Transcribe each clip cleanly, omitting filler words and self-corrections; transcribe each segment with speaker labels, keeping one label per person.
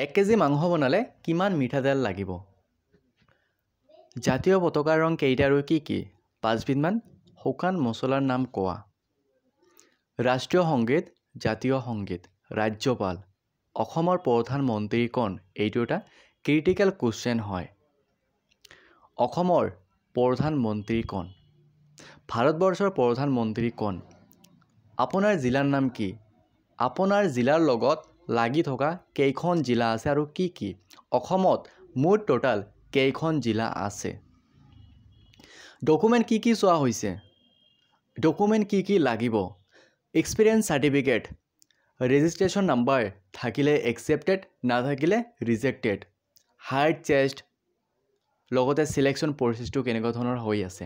Speaker 1: 1 KG মাংস বনালে কিমান মিঠাতেল লাগিব? জাতীয় পতাকাৰ ৰং কেইটা আৰু কি কি? 5 বিধমান শুকান মছলাৰ নাম কোৱা। ৰাষ্ট্ৰীয় সংগীত, জাতীয় সংগীত, ৰাজ্যপাল, অসমৰ প্ৰধানমন্ত্ৰী কোন? এইটো এটা ক্ৰিটিকেল কোৱেশ্চন হয়। অসমৰ প্ৰধানমন্ত্ৰী কোন? ভাৰতবৰ্ষৰ প্ৰধানমন্ত্ৰী কোন? আপোনাৰ জিলাৰ নাম কি? আপোনাৰ জিলাৰ লগত লাগি থকা কেইখন জিলা আছে আৰু কি কি? অসমত মুঠ টোটাল কেইখন জিলা আছে? ডকুমেণ্ট কি কি চোৱা হৈছে? ডকুমেণ্ট কি কি লাগিব? এক্সপিৰিয়েঞ্চ চাৰ্টিফিকেট, ৰেজিষ্ট্ৰেশ্যন নাম্বাৰ থাকিলে একচেপ্টেড, নাথাকিলে ৰিজেক্টেড, হাইট, চেষ্ট, লগতে চিলেকশ্যন প্ৰচেছটো কেনেকুৱা ধৰণৰ হৈ আছে।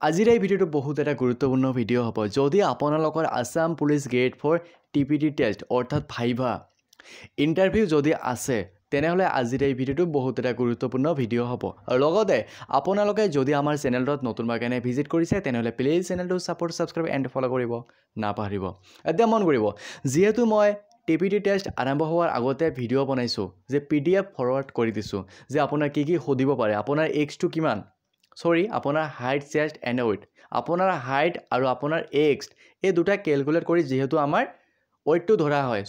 Speaker 1: আজিৰ এই ভিডিঅ'টো বহুত এটা গুৰুত্বপূৰ্ণ ভিডিঅ' হ'ব। যদি আপোনালোকৰ Assam police grade 4 TPT test অৰ্থাৎ ভাইভা ইণ্টাৰভিউ যদি আছে তেনেহ'লে আজিৰ এই ভিডিঅ'টো বহুত এটা গুৰুত্বপূৰ্ণ ভিডিঅ' হ'ব। আৰু লগতে আপোনালোকে যদি আমাৰ চেনেলটোত নতুনবাৰ কাৰণে ভিজিট কৰিছে তেনেহ'লে প্লিজ চেনেলটো ছাপোৰ্ট, ছাবস্ক্ৰাইব এণ্ড ফ'ল' কৰিব নাপাহৰিব। এতিয়া মন কৰিব, যিহেতু মই TPT টেষ্ট আৰম্ভ হোৱাৰ আগতে ভিডিঅ' বনাইছোঁ যে PDF ফৰৱাৰ্ড কৰি দিছোঁ যে আপোনাৰ কি কি সুধিব পাৰে, আপোনাৰ এজটো কিমান, আপোনাৰ হাইট, চেষ্ট এণ্ড ৱেইট, আপোনাৰ হাইট আৰু আপোনাৰ এজ এই দুটা কেলকুলেট কৰি যিহেতু আমাৰ ৱেইটটো ধৰা হয়।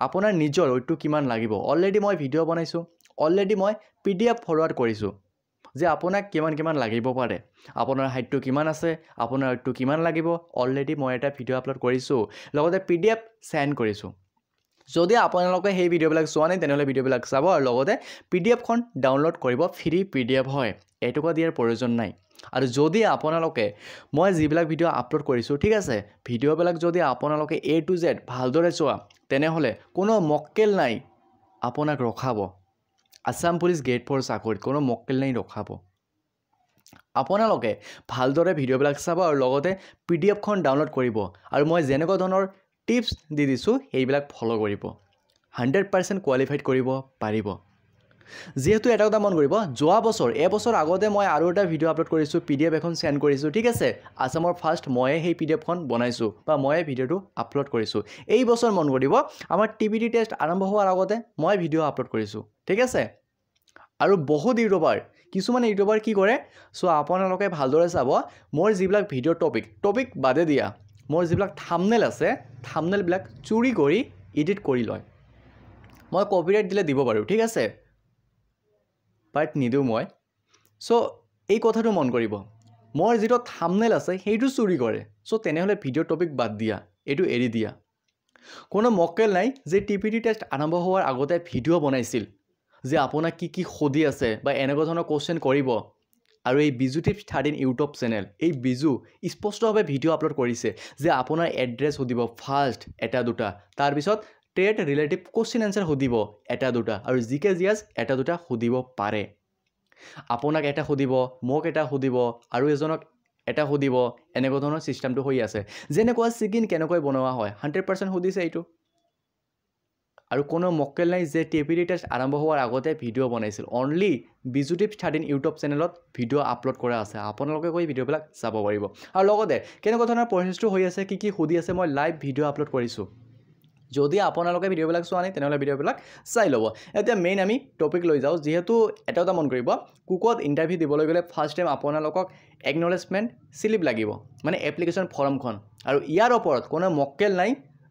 Speaker 1: আপোনাৰ নিজৰ ৱেইটটো কিমান লাগিব অলৰেডি মই ভিডিঅ' বনাইছোঁ, অলৰেডি মই PDF ফৰৱাৰ্ড কৰিছোঁ যে আপোনাক কিমান লাগিব পাৰে, আপোনাৰ হাইটটো কিমান আছে, আপোনাৰ ৱেইটটো কিমান লাগিব, অলৰেডি মই এটা ভিডিঅ' আপলোড কৰিছোঁ, লগতে PDF চেণ্ড কৰিছোঁ। যদি আপোনালোকে সেই ভিডিঅ'বিলাক চোৱা নাই তেনেহ'লে ভিডিঅ'বিলাক চাব আৰু লগতে PDFখন ডাউনলোড কৰিব, ফ্ৰী PDF হয়, এটকা দিয়াৰ প্ৰয়োজন নাই। আৰু যদি আপোনালোকে মই যিবিলাক ভিডিঅ' আপলোড কৰিছোঁ ঠিক আছে, ভিডিঅ'বিলাক যদি আপোনালোকে A to Z ভালদৰে চোৱা তেনেহ'লে কোনো মক্কেল নাই আপোনাক ৰখাব। আছাম পুলিচ গ্ৰেড 4 চাকৰিত কোনো মক্কেল নাই ৰখাব। আপোনালোকে ভালদৰে ভিডিঅ'বিলাক চাব আৰু লগতে PDFখন ডাউনলোড কৰিব আৰু মই যেনেকুৱা ধৰণৰ টিপছ দি দিছোঁ সেইবিলাক ফ'ল' কৰিব, 100% কোৱালিফাইড কৰিব পাৰিব। যিহেতু এটা কথা মন কৰিব, যোৱা এবছৰ আগতে মই আৰু এটা ভিডিঅ' আপলোড কৰিছোঁ, PDF এখন চেণ্ড কৰিছোঁ ঠিক আছে, আছামৰ ফাৰ্ষ্ট ময়ে সেই PDFখন বনাইছোঁ বা ময়ে ভিডিঅ'টো আপলোড কৰিছোঁ। এই বছৰ মন কৰিব, আমাৰ TPT টেষ্ট আৰম্ভ হোৱাৰ আগতে মই ভিডিঅ' আপলোড কৰিছোঁ ঠিক আছে। আৰু বহুত কিছুমান ইউটিউবাৰ কি কৰে, আপোনালোকে ভালদৰে চাব, মোৰ যিবিলাক ভিডিঅ' টপিক বাদে দিয়া মোৰ যিবিলাক থাম্বনেল আছে, থাম্বনেলবিলাক চুৰি কৰি এডিট কৰি লয়। মই কপিৰাইট দিলে দিব পাৰোঁ ঠিক আছে, বাট নিদিওঁ মই। এই কথাটো মন কৰিব, মোৰ যিটো থাম্বনেল আছে সেইটো চুৰি কৰে, তেনেহ'লে ভিডিঅ' টপিক বাদ দিয়া, এইটো এৰি দিয়া। কোনো মক্কেল নাই যে TPT টেষ্ট আৰম্ভ হোৱাৰ আগতে ভিডিঅ' বনাইছিল যে আপোনাক কি কি সুধি আছে বা এনেকুৱা ধৰণৰ কুৱেশ্যন কৰিব। আৰু এই বিজু টিপছ 13 ইউটিউব চেনেল, এই বিজু স্পষ্টভাৱে ভিডিঅ' আপলোড কৰিছে যে আপোনাৰ এড্ৰেছ সুধিব ফাৰ্ষ্ট এটা দুটা, তাৰপিছত ট্ৰেড ৰিলেটিভ কুৱেশ্যন এনচাৰ সুধিব এটা দুটা, আৰু GK GS এটা দুটা সুধিব পাৰে। আপোনাক এটা সুধিব, মোক এটা সুধিব আৰু এজনক এটা সুধিব, এনেকুৱা ধৰণৰ ছিষ্টেমটো হৈ আছে। যেনেকুৱা চিকেন কেনেকৈ বনোৱা হয় 100% সুধিছে এইটো। আৰু কোনো মক্কেল নাই যে TPT টেষ্ট আৰম্ভ হোৱাৰ আগতে ভিডিঅ' বনাইছিল, অনলি বিজু টিপছ 13 ইউটিউব চেনেলত ভিডিঅ' আপলোড কৰা আছে, আপোনালোকে গৈ ভিডিঅ'বিলাক চাব পাৰিব। আৰু লগতে কেনেকুৱা ধৰণৰ প্ৰচেছটো হৈ আছে, কি কি সুধি আছে, মই লাইভ ভিডিঅ' আপলোড কৰিছোঁ। যদি আপোনালোকে ভিডিঅ'বিলাক চোৱা নাই তেনেহ'লে ভিডিঅ'বিলাক চাই ল'ব। এতিয়া মেইন আমি টপিক লৈ যাওঁ। যিহেতু এটা মন কৰিব, কুকত ইণ্টাৰভিউ দিবলৈ গ'লে ফাৰ্ষ্ট টাইম আপোনালোকক একনলেজমেণ্ট শ্লিপ লাগিব, মানে এপ্লিকেশ্যন ফৰ্মখন। আৰু ইয়াৰ ওপৰত কোনো মক্কেল নাই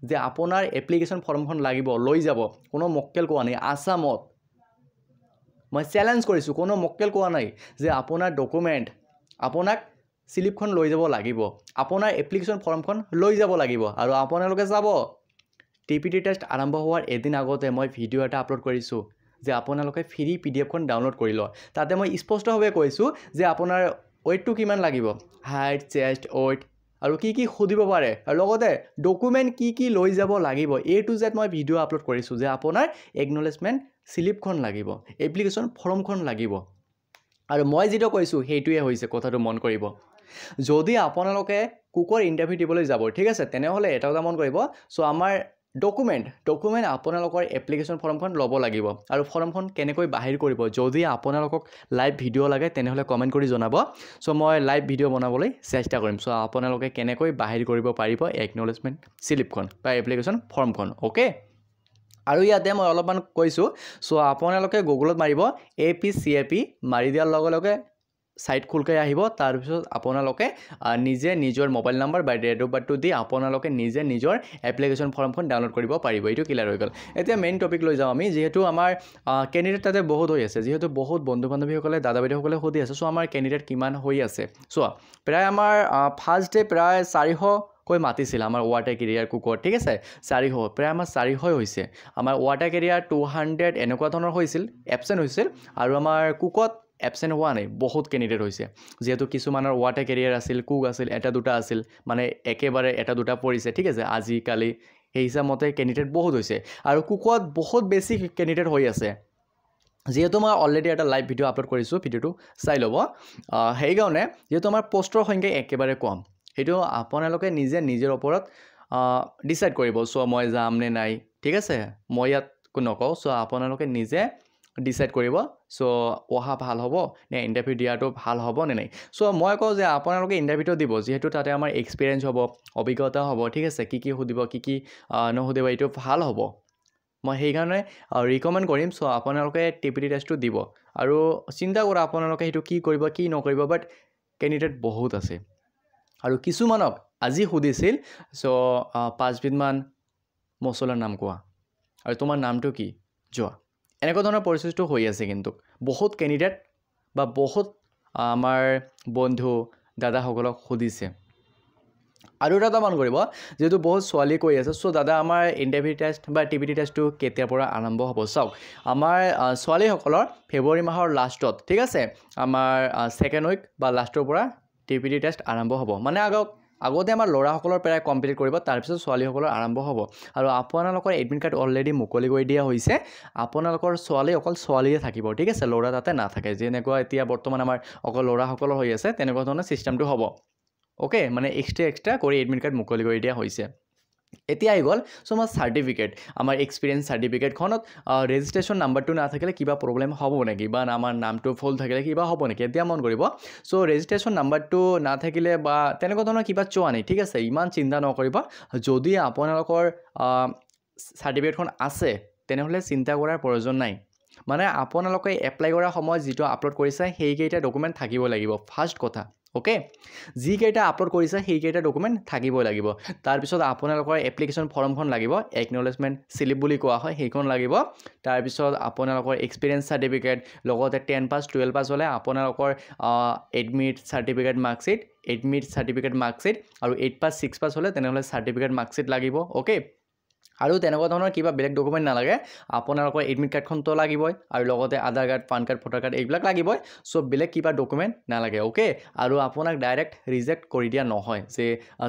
Speaker 1: যে আপোনাৰ এপ্লিকেশ্যন ফৰ্মখন লাগিব, লৈ যাব, কোনো মক্কেল কোৱা নাই। আছামত মই চেলেঞ্জ কৰিছোঁ, কোনো মক্কেল কোৱা নাই যে আপোনাৰ ডকুমেণ্ট, আপোনাক শ্লিপখন লৈ যাব লাগিব, আপোনাৰ এপ্লিকেশ্যন ফৰ্মখন লৈ যাব লাগিব। আৰু আপোনালোকে যাব, TPT টেষ্ট আৰম্ভ হোৱাৰ এদিন আগতে মই ভিডিঅ' এটা আপলোড কৰিছোঁ যে আপোনালোকে ফ্ৰী PDFখন ডাউনলোড কৰি লওক। তাতে মই স্পষ্টভাৱে কৈছোঁ যে আপোনাৰ ৱেইটটো কিমান লাগিব, হাইট, চেষ্ট, ৱেইট আৰু কি কি সুধিব পাৰে, আৰু লগতে ডকুমেণ্ট কি কি লৈ যাব লাগিব, A to Z মই ভিডিঅ' আপলোড কৰিছোঁ যে আপোনাৰ একনলেজমেণ্ট শ্লিপখন লাগিব, এপ্লিকেশ্যন ফৰ্মখন লাগিব। আৰু মই যিটো কৈছোঁ সেইটোৱে হৈছে, কথাটো মন কৰিব। যদি আপোনালোকে কুকৰ ইণ্টাৰভিউ দিবলৈ যাব ঠিক আছে, তেনেহ'লে এটা কথা মন কৰিব, আমাৰ ডকুমেণ্ট আপোনালোকৰ এপ্লিকেশ্যন ফৰ্মখন ল'ব লাগিব। আৰু ফৰ্মখন কেনেকৈ বাহিৰ কৰিব, যদি আপোনালোকক লাইভ ভিডিঅ' লাগে তেনেহ'লে কমেণ্ট কৰি জনাব, মই লাইভ ভিডিঅ' বনাবলৈ চেষ্টা কৰিম। আপোনালোকে কেনেকৈ বাহিৰ কৰিব পাৰিব একনলেজমেণ্ট শ্লিপখন বা এপ্লিকেশ্যন ফৰ্মখন, অ'কে। আৰু ইয়াতে মই অলপমান কৈছোঁ চ' আপোনালোকে গুগলত মাৰিব APCAP মাৰি দিয়াৰ লগে লগে সাইট খুলকৈ আহিব তাৰপিছত আপোনালোকে নিজে নিজৰ মোবাইল নাম্বাৰ বা ডেট অফ বাৰ্থটো দি আপোনালোকে নিজে নিজৰ এপ্লিকেশ্যন ফৰ্মখন ডাউনলোড কৰিব পাৰিব এইটো ক্লিয়াৰ হৈ গ'ল এতিয়া মেইন টপিক লৈ যাওঁ আমি যেহেতু আমাৰ কেণ্ডিডেট তাতে বহুত হৈ আছে যেহেতু বহুত বন্ধু বান্ধৱীসকলে দাদা বাইদেউসকলে সুধি আছে চ' আমাৰ কেণ্ডিডেট কিমান হৈ আছে চোৱা প্ৰায় আমাৰ ফাৰ্ষ্ট ডে প্ৰায় 400 কৈ মাতিছিল আমাৰ ৱাটাৰ কেৰিয়াৰ কুকত ঠিক আছে 400 প্ৰায় আমাৰ 400 হৈছে আমাৰ ৱাটাৰ কেৰিয়াৰ 200 এনেকুৱা ধৰণৰ হৈছিল এবচেণ্ট হৈছিল আৰু আমাৰ কুকত এবচেণ্ট হোৱা নাই বহুত কেণ্ডিডেট হৈছে যেহেতু কিছুমানৰ ৱাটাৰ কেৰিয়াৰ আছিল কুক আছিল এটা দুটা আছিল মানে একেবাৰে এটা দুটা পৰিছে ঠিক আছে আজিকালি সেই হিচাপমতে কেণ্ডিডেট বহুত হৈছে আৰু কুকত বহুত বেছি কেণ্ডিডেট হৈ আছে যেহেতু মই অলৰেডি এটা লাইভ ভিডিঅ' আপলোড কৰিছোঁ ভিডিঅ'টো চাই ল'ব সেইকাৰণে যেহেতু আমাৰ পোষ্টৰ সংখ্যা একেবাৰে কম সেইটো আপোনালোকে নিজে নিজৰ ওপৰত ডিসাইড কৰিব চ' মই যাম নে নাই ঠিক আছে মই ইয়াত নকওঁ চ' আপোনালোকে নিজে ডিসাইড কৰিব চ' অহা ভাল হ'ব নে ইণ্টাৰভিউ দিয়াটো ভাল হ'ব নে নাই চ' মই কওঁ যে আপোনালোকে ইণ্টাৰভিউটো দিব যিহেতু তাতে আমাৰ এক্সপিৰিয়েঞ্চ হ'ব অভিজ্ঞতা হ'ব ঠিক আছে কি সুধিব কি নুসুধিব এইটো ভাল হ'ব মই সেইকাৰণে ৰিকমেণ্ড কৰিম চ' আপোনালোকে TPT টেষ্টটো দিব আৰু চিন্তা কৰা আপোনালোকে সেইটো কি কৰিব কি নকৰিব বাট কেণ্ডিডেট বহুত আছে আৰু কিছুমানক আজি সুধিছিল চ' 5বিধমান মছলাৰ নাম কোৱা আৰু তোমাৰ নামটো কি যোৱা এনেকুৱা ধৰণৰ পৰিস্থিতিটো হৈ আছে কিন্তু বহুত কেণ্ডিডেট বা বহুত আমাৰ বন্ধু দাদাসকলক সুধিছে আৰু এটা মন কৰিব যেহেতু বহুত ছোৱালী কৈ আছে চ' দাদা আমাৰ ইণ্টাৰভিউ টেষ্ট বা TPT টেষ্টটো কেতিয়াৰ পৰা আৰম্ভ হ'ব চাওক আমাৰ ছোৱালীসকলৰ ফেব্ৰুৱাৰী মাহৰ লাষ্টত ঠিক আছে আমাৰ ছেকেণ্ড উইক বা লাষ্টৰ পৰা TPT টেষ্ট আৰম্ভ হ'ব মানে আগতে আমাৰ ল'ৰাসকলৰ প্ৰায় কমপ্লিট কৰিব তাৰপিছত ছোৱালীসকলৰ আৰম্ভ হ'ব আৰু আপোনালোকৰ এডমিট কাৰ্ড অলৰেডি মুকলি কৰি দিয়া হৈছে আপোনালোকৰ ছোৱালী অকল ছোৱালীয়ে থাকিব ঠিক আছে ল'ৰা তাতে নাথাকে যেনেকুৱা এতিয়া বৰ্তমান আমাৰ অকল ল'ৰাসকলৰ হৈ আছে তেনেকুৱা ধৰণৰ চিষ্টেমটো হ'ব ওকে মানে এক্সট্ৰা কৰি এডমিট কাৰ্ড মুকলি কৰি দিয়া হৈছে এতিয়া আহি গ'ল চ' আমাৰ চাৰ্টিফিকেট আমাৰ এক্সপিৰিয়েঞ্চ চাৰ্টিফিকেটখনত ৰেজিষ্ট্ৰেশ্যন নাম্বাৰটো নাথাকিলে কিবা প্ৰব্লেম হ'ব নেকি বা আমাৰ নামটো ফুল থাকিলে কিবা হ'ব নেকি এতিয়া মন কৰিব চ' ৰেজিষ্ট্ৰেশ্যন নাম্বাৰটো নাথাকিলে বা তেনেকুৱা ধৰণৰ কিবা চোৱা নাই ঠিক আছে ইমান চিন্তা নকৰিব যদি আপোনালোকৰ চাৰ্টিফিকেটখন আছে তেনেহ'লে চিন্তা কৰাৰ প্ৰয়োজন নাই মানে আপোনালোকে এপ্লাই কৰাৰ সময়ত যিটো আপলোড কৰিছে সেইকেইটা ডকুমেণ্ট থাকিব লাগিব ফাৰ্ষ্ট কথা ওকে যিকেইটা আপলোড কৰিছে সেইকেইটা ডকুমেণ্ট থাকিবই লাগিব তাৰপিছত আপোনালোকৰ এপ্লিকেশ্যন ফৰ্মখন লাগিব একনলেজমেণ্ট স্লিপ বুলি কোৱা হয় সেইখন লাগিব তাৰপিছত আপোনালোকৰ এক্সপিৰিয়েঞ্চ চাৰ্টিফিকেট লগতে 10 পাছ 12 পাছ হ'লে আপোনালোকৰ এডমিট চাৰ্টিফিকেট মাৰ্কশ্বিট আৰু 8 পাছ 6 পাছ হ'লে তেনেহ'লে চাৰ্টিফিকেট মাৰ্কশ্বিট লাগিব ওকে আৰু তেনেকুৱা ধৰণৰ কিবা বেলেগ ডকুমেণ্ট নালাগে আপোনালোকৰ এডমিট কাৰ্ডখনটো লাগিবই আৰু লগতে Aadhaar card PAN card voter card এইবিলাক লাগিবই চ' বেলেগ কিবা ডকুমেণ্ট নালাগে ওকে আৰু আপোনাক ডাইৰেক্ট ৰিজেক্ট কৰি দিয়া নহয় যে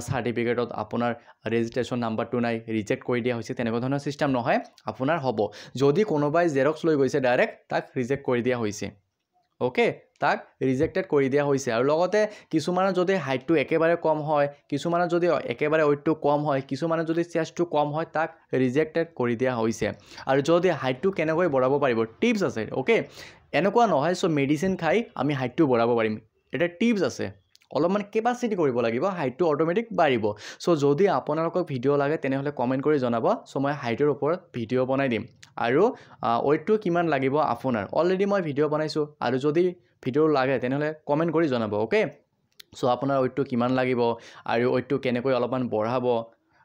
Speaker 1: চাৰ্টিফিকেটত আপোনাৰ ৰেজিষ্ট্ৰেশ্যন নাম্বাৰটো নাই ৰিজেক্ট কৰি দিয়া হৈছে তেনেকুৱা ধৰণৰ চিষ্টেম নহয় আপোনাৰ হ'ব যদি কোনোবাই জেৰক্স লৈ গৈছে ডাইৰেক্ট তাক ৰিজেক্ট কৰি দিয়া হৈছে ওকে তাক ৰিজেক্টেড কৰি দিয়া হৈছে আৰু লগতে কিছুমানৰ যদি হাইটটো একেবাৰে কম হয় কিছুমানৰ যদি একেবাৰে ওয়েটটো কম হয় কিছুমানৰ যদি চেষ্টটো কম হয় তাক ৰিজেক্টেড কৰি দিয়া হৈছে আৰু যদি হাইটটো কেনেকৈ বঢ়াব পাৰিব টিপছ আছে ওকে এনেকুৱা নহয় চ' মেডিচিন খাই আমি হাইটটো বঢ়াব পাৰিম এটা টিপছ আছে অলপমান কেপাচিটি কৰিব লাগিব হাইটটো অটোমেটিক বাঢ়িব চ' যদি আপোনালোকক ভিডিঅ' লাগে তেনেহ'লে কমেণ্ট কৰি জনাব চ' মই হাইটৰ ওপৰত ভিডিঅ' বনাই দিম আৰু ওয়েটটো কিমান লাগিব আপোনাৰ অলৰেডি মই ভিডিঅ' বনাইছোঁ আৰু যদি ভিডিঅ' লাগে তেনেহ'লে কমেণ্ট কৰি জনাব ওকে চ' আপোনাৰ ওয়েটটো কিমান লাগিব আৰু ওয়েটটো কেনেকৈ অলপমান বঢ়াব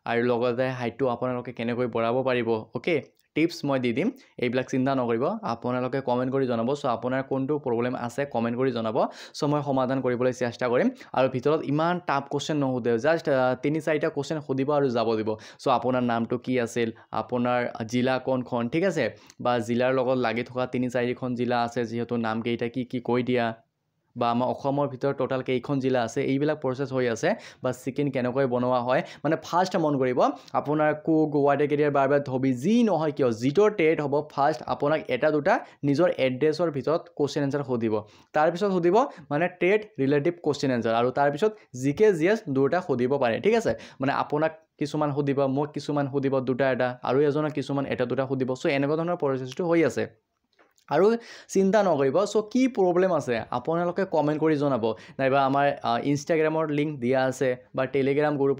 Speaker 1: আৰু লগতে হাইটটো আপোনালোকে কেনেকৈ বঢ়াব পাৰিব ওকে টিপছ মই দি দিম এইবিলাক চিন্তা নকৰিব আপোনালোকে কমেণ্ট কৰি জনাব চ' আপোনাৰ কোনটো প্ৰব্লেম আছে কমেণ্ট কৰি জনাব চ' মই সমাধান কৰিবলৈ চেষ্টা কৰিম আৰু ভিতৰত ইমান টাফ কোৱেশ্চন নুসুধে জাষ্ট 3-4টা কোৱেশ্চন সুধিব আৰু যাব দিব চ' আপোনাৰ নামটো কি আছিল আপোনাৰ জিলা কোনখন ঠিক আছে বা জিলাৰ লগত লাগি থকা 3-4খন জিলা আছে যিহেতু নামকেইটা কি কৈ দিয়া বা আমাৰ অসমৰ ভিতৰত টোটাল কেইখন জিলা আছে এইবিলাক প্ৰসেছ হৈ আছে বা চিকেন কেনেকৈ বনোৱা হয় মানে ফাৰ্ষ্ট মন কৰিব আপোনাৰ কুক ৱাটাৰ কেৰিয়াৰ বাৰবাৰ ধবি যি নহয় কিয় যিটোৰ ট্ৰেড হ'ব ফাৰ্ষ্ট আপোনাক এটা দুটা নিজৰ এড্ৰেছৰ ভিতৰত কোৱেশ্চন এনচাৰ সুধিব তাৰপিছত সুধিব মানে ট্ৰেড ৰিলেটিভ কোৱেশ্চন এনচাৰ আৰু তাৰপিছত জিকে জিএছ দুটা সুধিব পাৰে ঠিক আছে মানে আপোনাক কিছুমান সুধিব মোক কিছুমান সুধিব দুটা এটা আৰু এজনক কিছুমান এটা দুটা সুধিব চ' এনেকুৱা ধৰণৰ প্ৰচেছটো হৈ আছে আৰু চিন্তা নকৰিব চ' কি প্ৰব্লেম আছে আপোনালোকে কমেণ্ট কৰি জনাব নাইবা আমাৰ ইনষ্টাগ্ৰামৰ লিংক দিয়া আছে বা টেলিগ্ৰাম গ্ৰুপৰ